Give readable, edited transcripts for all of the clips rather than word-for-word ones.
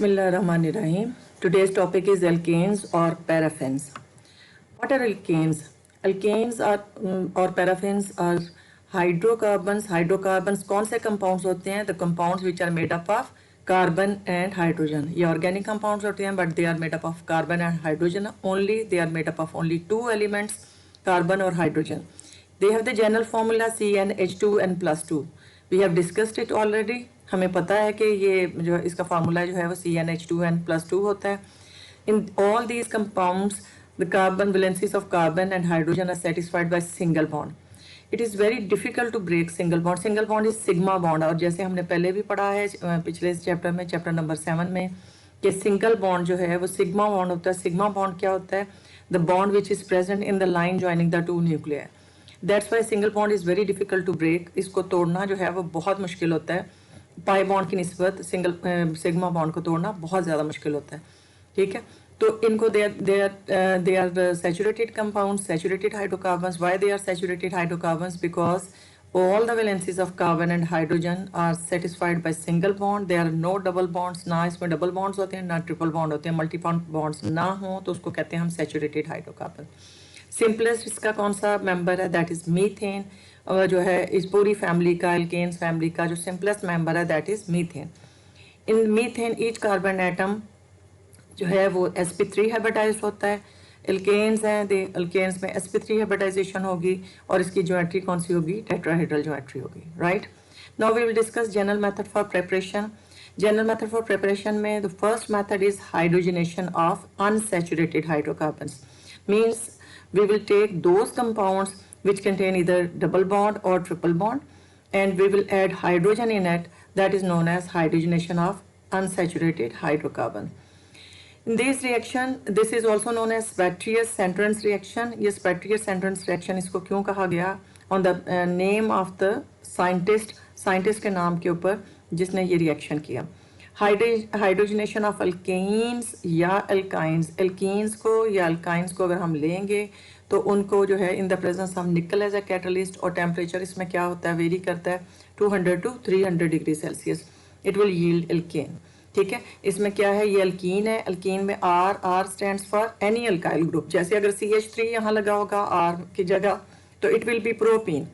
Bismillahirrahmanirrahim. Today's topic is alkanes or paraffins. What are alkanes? Alkanes are or paraffins are hydrocarbons. Hydrocarbons कौन से compounds होते हैं? The compounds which are made up of carbon and hydrogen. ये organic compounds होते हैं, but they are made up of carbon and hydrogen only. They are made up of only two elements, carbon or hydrogen. They have the general formula CnH2n+2. We have discussed it already. हमें पता है कि ये जो इसका formula जो है वो CnH2n+2 होता है. In all these compounds, the carbon valencies of carbon and hydrogen are satisfied by single bond. It is very difficult to break single bond. Single bond is sigma bond. और जैसे हमने पहले भी पढ़ा है पिछले चैप्टर में, चैप्टर नंबर 7 में, कि सिंगल बॉन्ड जो है वो सिग्मा बॉन्ड होता है. सिग्मा बॉन्ड क्या होता है? The bond which is present in the line joining the two nuclei. That's why single bond is very difficult to break. इसको तोड़ना जो है वो बहुत मुश्किल होता है. पाई बॉन्ड की निस्बत सिग्मा बॉन्ड को तोड़ना बहुत ज़्यादा मुश्किल होता है. ठीक है, तो इनको they are saturated compounds, saturated hydrocarbons. Why they are saturated hydrocarbons? Because all the valencies of carbon and hydrogen are satisfied by single bond. There are no double bonds. ना इसमें डबल बॉन्ड्स होते हैं, ना triple bond होते हैं. Multiple bonds ना हो तो उसको कहते हैं हम सैचुरेटेड हाइड्रोकार्बन. सिंपलेस्ट इसका कौन सा मेंबर है? That is methane. जो है इस पूरी फैमिली का, एल्केन्स फैमिली का जो सिंपलेस्ट मेंबर है that is methane. In methane each carbon atom जो है वो sp3 हाइब्रिडाइज्ड होता है. एल्केन्स हैं, एल्केन्स में sp3 हाइब्रिडाइजेशन होगी और इसकी ज्योमेट्री कौन सी होगी? टेट्राहेड्रल ज्योमेट्री होगी. Right, now we will discuss general method for preparation. General method for preparation में the first method is hydrogenation of unsaturated hydrocarbons. Means we will take those compounds which contain either double bond or triple bond and we will add hydrogen in it. That is known as hydrogenation of unsaturated hydrocarbon. In this reaction, this is also known as Spätrius-Centrans reaction. ये Spätrius-Centrans reaction इसको क्यों कहा गया? On the name of the scientist के नाम के ऊपर जिसने ये रिएक्शन किया. हाइड्रोजनेशन ऑफ अल्केन्स या अल्काइंस. एल्कीन्स को या अल्काइंस को अगर हम लेंगे तो उनको जो है in the presence of nickel as a catalyst, और टेम्परेचर इसमें क्या होता है? वेरी करता है 200 to 300 degree Celsius. It will yield alkane. ठीक है, इसमें क्या है? ये अल्कीन है. अल्कीन में R stands for any alkyl group. जैसे अगर CH3 यहाँ लगा होगा R की जगह तो इट विल बी प्रोपीन.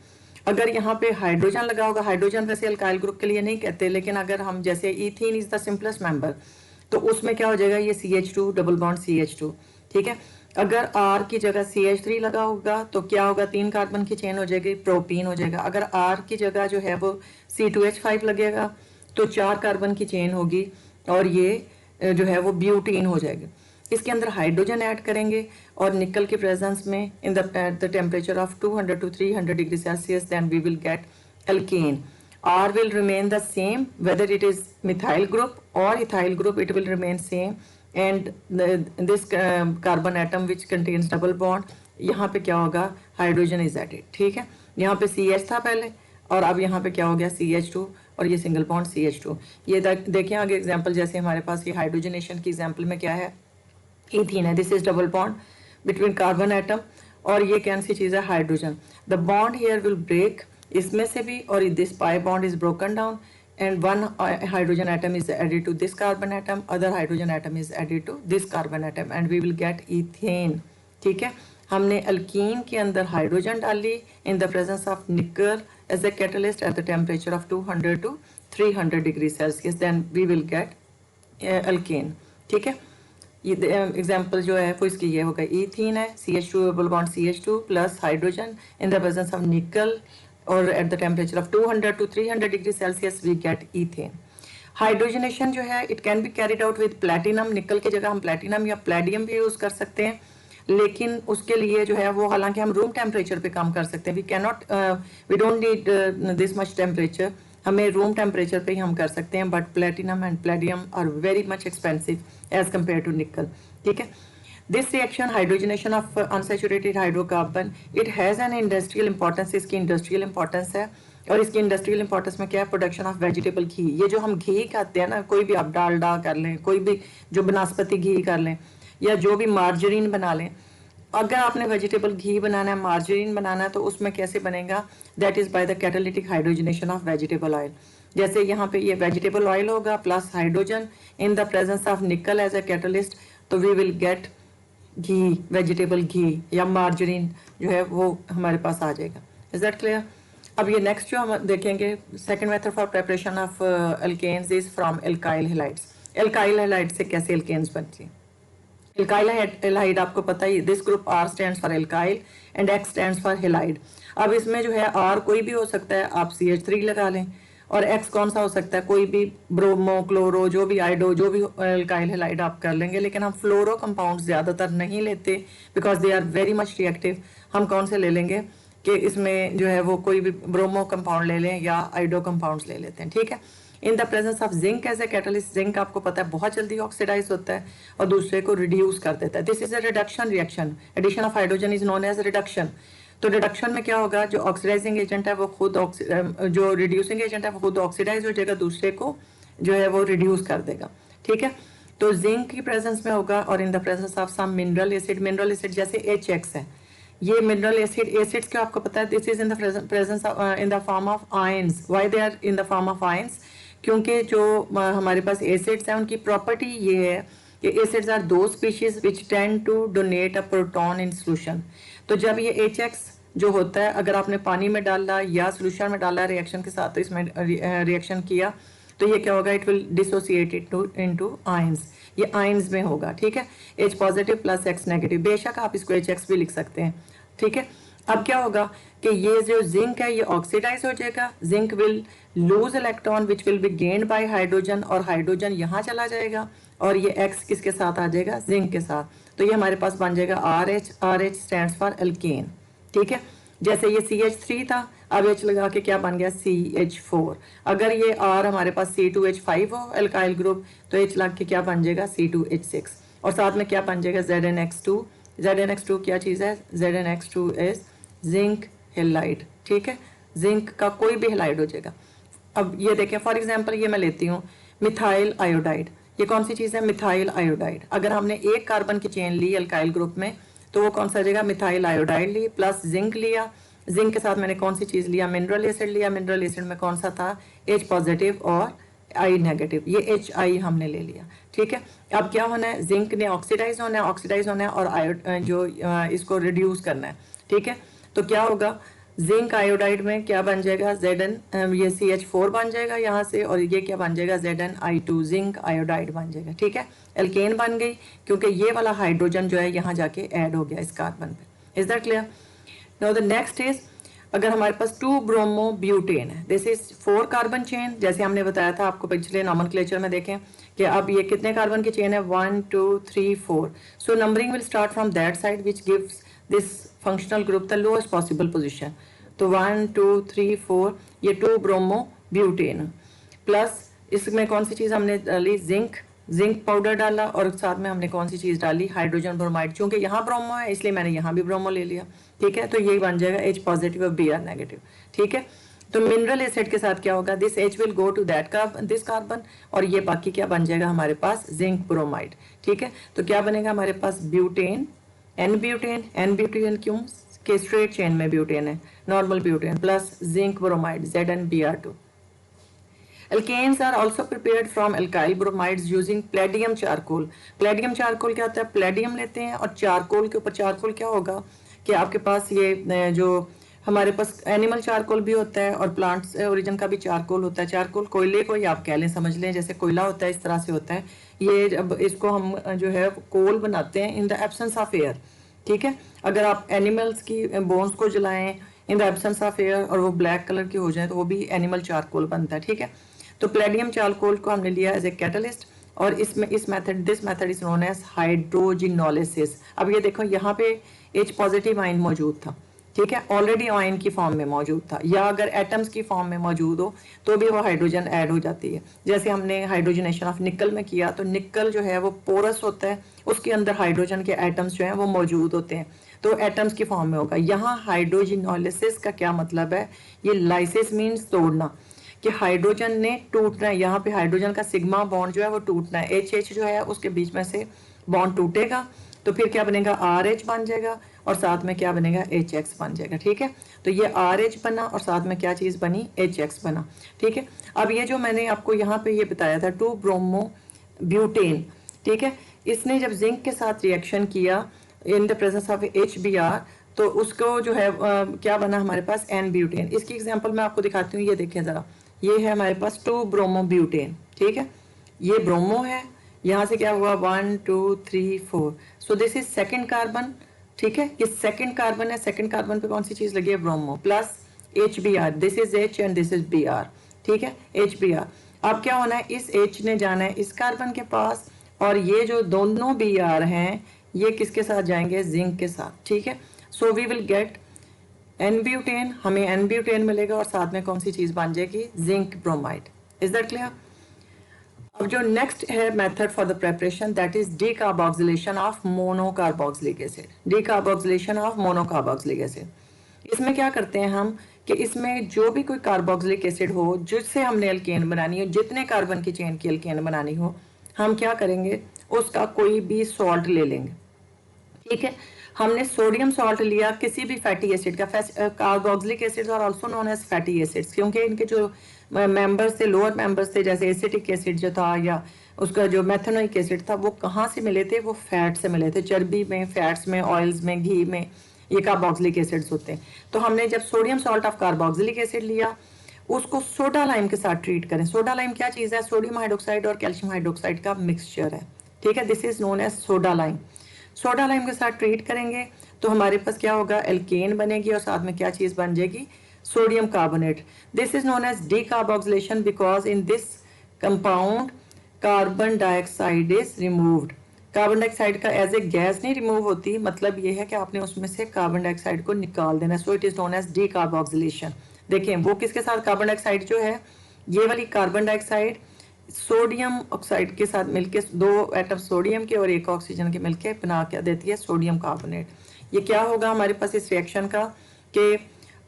अगर यहाँ पे हाइड्रोजन लगा होगा, हाइड्रोजन वैसे अल्काइल ग्रुप के लिए नहीं कहते, लेकिन अगर हम जैसे ethene is the simplest member तो उसमें क्या हो जाएगा? ये CH2 डबल बॉन्ड CH2. ठीक है, अगर R की जगह CH3 लगा होगा तो क्या होगा? 3 कार्बन की चेन हो जाएगी, प्रोपीन हो जाएगा. अगर R की जगह जो है वो C2H5 लगेगा तो 4 कार्बन की चेन होगी और ये जो है वो ब्यूटीन हो जाएगी. इसके अंदर हाइड्रोजन ऐड करेंगे और निकल के प्रेजेंस में in the temperature of 200 to 300 degree Celsius then we will get alkane. R will remain the same whether it is methyl group or ethyl group, it will remain same. And this carbon atom which contains double bond, यहाँ पे क्या होगा? Hydrogen is added. ठीक है, यहाँ पे CH था पहले और अब यहाँ पे क्या हो गया? CH2 और ये सिंगल बॉन्ड CH2. ये देखिए आगे एग्जाम्पल, जैसे हमारे पास ये हाइड्रोजनेशन की एग्जाम्पल में क्या है? इथीन है. This is double bond between carbon atom और ये कौन सी चीज़ है? Hydrogen. The bond here will break, इसमें से भी, और this pi bond is broken down and one hydrogen atom is added to this carbon atom, other hydrogen atom is added to this carbon atom and we will get ethane. ठीक है, हमने alkyne के अंदर hydrogen डाली in the presence of nickel as a catalyst at the temperature of 200 to 300 degree Celsius, then we will get alkane. ठीक है, ये example जो है वो इसकी ये होगा. इथीन है, CH2 double bond CH2 plus hydrogen in the presence of nickel और at the temperature of 200 to 300 degree Celsius we get ethane. Hydrogenation जो है it can be carried out with platinum. Nickel की जगह हम platinum या Palladium भी use कर सकते हैं, लेकिन उसके लिए जो है वो हालांकि हम रूम टेम्परेचर पे काम कर सकते हैं. We don't need this much temperature, हमें रूम टेम्परेचर पे ही हम कर सकते हैं. But platinum and palladium are very much expensive as compare to nickel. ठीक है, this reaction hydrogenation of unsaturated hydrocarbon it has an industrial importance. इसकी इंडस्ट्रियल इंपॉर्टेंस है और इसकी इंडस्ट्रियल इंपॉर्टेंस में क्या है? Production of vegetable ghee. ये जो हम घी खाते हैं ना, कोई भी आप डालडा कर लें, कोई भी जो बनास्पति घी कर लें या जो भी मार्जरीन बना लें, अगर आपने वेजिटेबल घी बनाना है, मार्जरीन बनाना है, तो उसमें कैसे बनेगा? That is by the catalytic hydrogenation of vegetable oil. जैसे यहाँ पे ये वेजिटेबल ऑयल होगा plus hydrogen in the presence of nickel as a catalyst, तो we will get ghee, vegetable ghee या मार्जरीन जो है वो हमारे पास आ जाएगा। Is that clear? अब ये नेक्स्ट जो हम देखेंगे, second method for preparation of alkanes is from alkyl halides. Alkyl halide से कैसे एल्केन्स बनती हैं? एल्काइल हैलाइड आपको पता ही, this group R stands for alkyl and X stands for halide. अब इसमें जो है आर कोई भी हो सकता है, आप CH3 लगा लें, और एक्स कौन सा हो सकता है, कोई भी ब्रोमो, क्लोरो, जो भी आइडो, जो भी एल्काइल हैलाइड आप कर लेंगे, लेकिन हम फ्लोरो कंपाउंड ज़्यादातर नहीं लेते because they are very much reactive. हम कौन से ले लेंगे कि इसमें जो है वो कोई भी ब्रोमो कंपाउंड ले लें या आइडो कंपाउंड्स ले लेते हैं, ठीक है। In the presence of zinc as a catalyst, zinc आपको पता है बहुत जल्दी ऑक्सीडाइज होता है और दूसरे को रिड्यूस कर देता है। This is a reduction reaction, addition of hydrogen is known as reduction. तो रिडक्शन में क्या होगा, जो ऑक्सीडाइजिंग एजेंट है वो खुद जो रिड्यूसिंग एजेंट है वो खुद ऑक्सीडाइज हो जाएगा, दूसरे को जो है वो रिड्यूस कर देगा, ठीक है। तो जिंक की प्रेजेंस में होगा और in the presence of some mineral acid जैसे HX है, ये मिनरल एसिड्स क्या आपको पता है, this is in the presence in the form of ions. Why they are in the form of ions? क्योंकि जो हमारे पास एसिड्स हैं उनकी प्रॉपर्टी ये है कि एसिड्स आर दो species which tend to donate a proton in solution. तो जब ये HX जो होता है, अगर आपने पानी में डाला या सोल्यूशन में डाला रिएक्शन के साथ, तो इसमें रिएक्शन किया तो ये क्या होगा, it will dissociate into ions, ये आयंस में होगा, ठीक है। H positive plus X negative, बेशक आप इसको HX भी लिख सकते हैं, ठीक है। अब क्या होगा कि ये जो जिंक है ये ऑक्सीडाइज हो जाएगा, zinc will lose electron which will be gained by hydrogen, और हाइड्रोजन यहाँ चला जाएगा और ये X किसके साथ आ जाएगा, जिंक के साथ। तो ये हमारे पास बन जाएगा RH, RH stands for alkane, ठीक है। जैसे ये CH3 था, अब H लगा के क्या बन गया, CH4। अगर ये R हमारे पास C2H5 हो एल्काइल ग्रुप, तो H लग के क्या बन जाएगा, C2H6, और साथ में क्या बन जाएगा, ZnX2। ZnX2 क्या चीज़ है, ZnX2 इज जिंक हेलाइड, ठीक है, जिंक का कोई भी हेलाइड हो जाएगा। अब ये देखें, फॉर एग्जांपल ये मैं लेती हूँ मिथाइल आयोडाइड, ये कौन सी चीज़ है, मिथाइल आयोडाइड। अगर हमने एक कार्बन की चेन ली एल्काइल ग्रुप में, तो वो कौन सा जगह, मिथाइल आयोडाइड ली प्लस जिंक लिया, जिंक के साथ मैंने कौन सी चीज़ लिया, मिनरल एसिड लिया, मिनरल एसिड में कौन सा था, H पॉजिटिव और I नेगेटिव, ये HI हमने ले लिया, ठीक है। अब क्या होना है, जिंक ने ऑक्सीडाइज होना है और जो इसको रिड्यूस करना है, ठीक है। तो क्या होगा, जिंक आयोडाइड में क्या बन जाएगा, Zn, ये CH4 बन जाएगा यहाँ से, और ये क्या बन जाएगा, ZnI2, जिंक आयोडाइड बन जाएगा, ठीक है। एल्केन बन गई क्योंकि ये वाला हाइड्रोजन जो है यहाँ जाके ऐड हो गया इस कार्बन पे। Is that clear? Now the next is, अगर हमारे पास 2 ब्रोमो ब्यूटेन है, दिस इज 4 कार्बन चेन, जैसे हमने बताया था आपको पिछले नॉमेनक्लेचर में, देखें कि अब ये कितने कार्बन की चेन है, 1 2 3 4। सो numbering will start from that side which gives this functional group the lowest possible position. तो 1 2 3 4, ये 2 ब्रोमो ब्यूटेन प्लस इसमें कौन सी चीज़ हमने डाली, जिंक पाउडर डाला, और साथ में हमने कौन सी चीज़ डाली, हाइड्रोजन ब्रोमाइड। चूंकि यहाँ ब्रोमो है इसलिए मैंने यहाँ भी ब्रोमो ले लिया, ठीक है। तो ये बन जाएगा H पॉजिटिव और Br नेगेटिव, ठीक है। तो मिनरल एसिड के साथ क्या होगा, this H will go to that carbon, this carbon, और ये बाकी क्या बन जाएगा हमारे पास, जिंक ब्रोमाइड, ठीक है। तो क्या बनेगा हमारे पास, ब्यूटेन, N ब्यूटेन क्यों, कि स्ट्रेट चेन में ब्यूटेन है, normal butane plus zinc bromide, ZnBr2। Alkanes are also prepared from alkyl bromides using palladium charcoal। Palladium charcoal क्या होता है, palladium लेते हैं और चारकोल के ऊपर, चारकोल क्या होगा कि आपके पास ये जो हमारे पास एनिमल चारकोल भी होता है और प्लांट्स ओरिजिन का भी चारकोल होता है। चारकोल कोयले को ही आप कह लें, समझ लें जैसे कोयला होता है इस तरह से होता है ये। जब इसको हम जो है कोल बनाते हैं in the absence of air, ठीक है। अगर आप एनिमल्स की बोन्स को जलाएं in the absence of air और वो ब्लैक कलर की हो जाए तो वो भी एनिमल चारकोल बनता है, ठीक है। तो प्लेडियम चारकोल को हमने लिया एज ए कैटलिस्ट, और इसमें this method is known as hydrogenolysis. अब ये देखो यहाँ पे H पॉजिटिव आयन मौजूद था, ठीक है, ऑलरेडी आयन की फॉर्म में मौजूद था, या अगर एटम्स की फॉर्म में मौजूद हो तो भी वो हाइड्रोजन ऐड हो जाती है। जैसे हमने हाइड्रोजनेशन ऑफ निकल में किया, तो निकल जो है वो पोरस होता है, उसके अंदर हाइड्रोजन के एटम्स जो हैं वो मौजूद होते हैं, तो एटम्स की फॉर्म में होगा। यहाँ हाइड्रोजिनोलिसिस का क्या मतलब है, ये लाइसिस मीन्स तोड़ना, कि हाइड्रोजन ने टूटना है, यहाँ पे हाइड्रोजन का सिग्मा बॉन्ड जो है वो टूटना है, HH जो है उसके बीच में से बॉन्ड टूटेगा, तो फिर क्या बनेगा, RH बन जाएगा, और साथ में क्या बनेगा HX बन जाएगा। ठीक है, तो ये RH बना और साथ में क्या चीज़ बनी HX बना। ठीक है, अब ये जो मैंने आपको यहाँ पे ये बताया था 2 ब्रोमो ब्यूटेन, ठीक है, इसने जब जिंक के साथ रिएक्शन किया इन द प्रेजेंस ऑफ HBr तो उसको जो है क्या बना हमारे पास N ब्यूटेन। इसकी एग्जांपल मैं आपको दिखाती हूँ, ये देखें ज़रा, ये है हमारे पास 2 ब्रोमो ब्यूटेन। ठीक है, ये ब्रोमो है, यहाँ से क्या हुआ 1 2 3 4, so this is second carbon. ठीक है, ये सेकेंड कार्बन है, सेकेंड कार्बन पे कौन सी चीज़ लगी है bromo plus HBr, this is H and this is Br। ठीक है, HBr। अब क्या होना है, इस H ने जाना है इस कार्बन के पास और ये जो दोनों Br हैं ये किसके साथ जाएंगे, जिंक के साथ। ठीक है, so we will get N butane, हमें N ब्यूटेन मिलेगा और साथ में कौन सी चीज़ बन जाएगी, zinc bromide. Is that clear? अब जो नेक्स्ट है method for the preparation that is decarboxylation of monocarboxylic acid. Decarboxylation of monocarboxylic acid, इसमें क्या करते हैं हम कि इसमें जो भी कोई कार्बोक्सिलिक एसिड हो जिससे हमने एल्केन बनानी हो, जितने कार्बन की चेन की एल्केन बनानी हो, हम क्या करेंगे, उसका कोई भी सॉल्ट ले लेंगे। ठीक है, हमने सोडियम सॉल्ट लिया किसी भी फैटी एसिड का। Carboxylic acids are also known as fatty acids, क्योंकि इनके जो मेंबर्स थे, लोअर मेंबर्स थे, जैसे एसिटिक एसिड जो था या उसका जो मेथनोइक एसिड था, वो कहाँ से मिले थे, वो फैट से मिले थे, चर्बी में, फैट्स में, ऑयल्स में, घी में, ये कार्बोक्सिलिक एसिड्स होते हैं। तो हमने जब sodium salt of carboxylic acid लिया, उसको सोडा लाइम के साथ ट्रीट करें। सोडा लाइम क्या चीज़ है, सोडियम हाइड्रोक्साइड और कैल्शियम हाइड्रोक्साइड का मिक्सचर है। ठीक है, this is known as soda lime. Soda lime के साथ ट्रीट करेंगे तो हमारे पास क्या होगा, एल्केन बनेगी और साथ में क्या चीज़ बन जाएगी, sodium carbonate. This is known as decarboxylation because in this compound carbon dioxide is removed. Carbon dioxide का एज ए गैस नहीं रिमूव होती, मतलब ये है कि आपने उसमें से कार्बन डाइऑक्साइड को निकाल देना, so it is known as decarboxylation. देखें वो किसके साथ, कार्बन डाइऑक्साइड जो है, ये वाली कार्बन डाइऑक्साइड सोडियम ऑक्साइड के साथ मिलके, 2 एटम सोडियम के और 1 ऑक्सीजन के मिलके बना क्या देती है, सोडियम कार्बोनेट। ये क्या होगा हमारे पास इस रिएक्शन का कि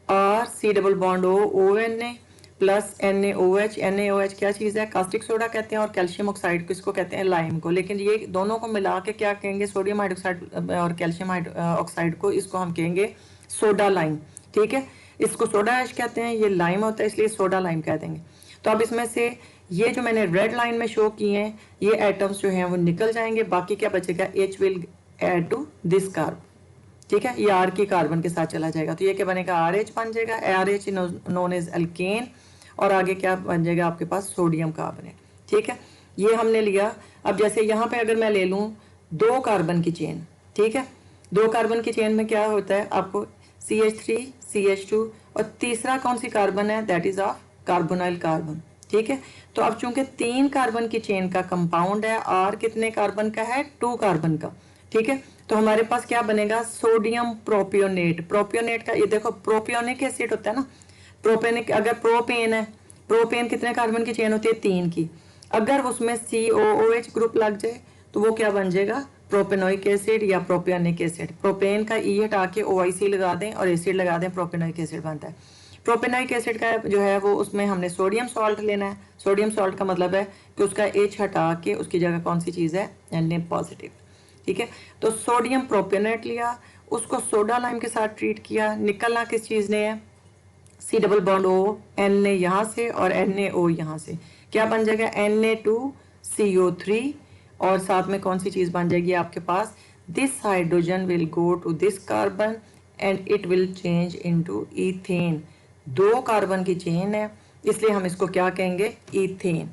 RC double bond ONA plus NaOH। NaOH क्या चीज़ है, कास्टिक सोडा कहते हैं, और कैल्शियम ऑक्साइड को इसको कहते हैं लाइम को। लेकिन ये दोनों को मिला के क्या कहेंगे, सोडियम हाइड्रोक्साइड और कैल्शियम ऑक्साइड को, इसको हम कहेंगे सोडा लाइम। ठीक है, इसको सोडा ऐश कहते हैं, ये लाइम होता है इसलिए सोडा लाइम कह देंगे। तो अब इसमें से ये जो मैंने रेड लाइन में शो किए हैं, ये एटम्स जो हैं वो निकल जाएंगे, बाकी क्या बचेगा, H will add to this carb. ठीक है, ये R की कार्बन के साथ चला जाएगा, तो ये क्या बनेगा, RH बन जाएगा, RH नोन एज एल्केन, और आगे क्या बन जाएगा आपके पास, सोडियम कार्बोनेट। ठीक है, ये हमने लिया। अब जैसे यहाँ पे अगर मैं ले लूँ 2 कार्बन की चेन, ठीक है, 2 कार्बन की चेन में क्या होता है आपको, CH3 CH2 और तीसरा कौन सी कार्बन है, that is of carbonyl carbon. ठीक है, तो अब चूंकि 3 कार्बन की चेन का कंपाउंड है, R कितने कार्बन का है, 2 कार्बन का। ठीक है, तो हमारे पास क्या बनेगा, सोडियम प्रोपियोनेट। प्रोपियोनेट का ये देखो, प्रोपियोनिक एसिड होता है ना, प्रोपेनिक, अगर प्रोपेन है, प्रोपेन कितने कार्बन की चेन होती है, 3 की, अगर उसमें COOH ग्रुप लग जाए तो वो क्या बन जाएगा, प्रोपेनोइक एसिड या प्रोपियोनिक एसिड। प्रोपेन का E हटा के OIC लगा दें और एसिड लगा दें, प्रोपेनोइक एसिड बनता है। प्रोपेनोइक एसिड का जो है वो, उसमें हमने सोडियम सॉल्ट लेना है। सोडियम सॉल्ट का मतलब है कि उसका H हटा के उसकी जगह कौन सी चीज़ है, Na पॉजिटिव। ठीक है, तो सोडियम प्रोपेनेट लिया, उसको सोडा लाइम के साथ ट्रीट किया, निकलना किस चीज़ ने है, C double bond O, Na यहाँ से और NaO यहाँ से, क्या बन जाएगा, Na2CO3, और साथ में कौन सी चीज़ बन जाएगी आपके पास, this hydrogen will go to this carbon and it will change into ethane. 2 carbon की चेन है इसलिए हम इसको क्या कहेंगे, ईथेन।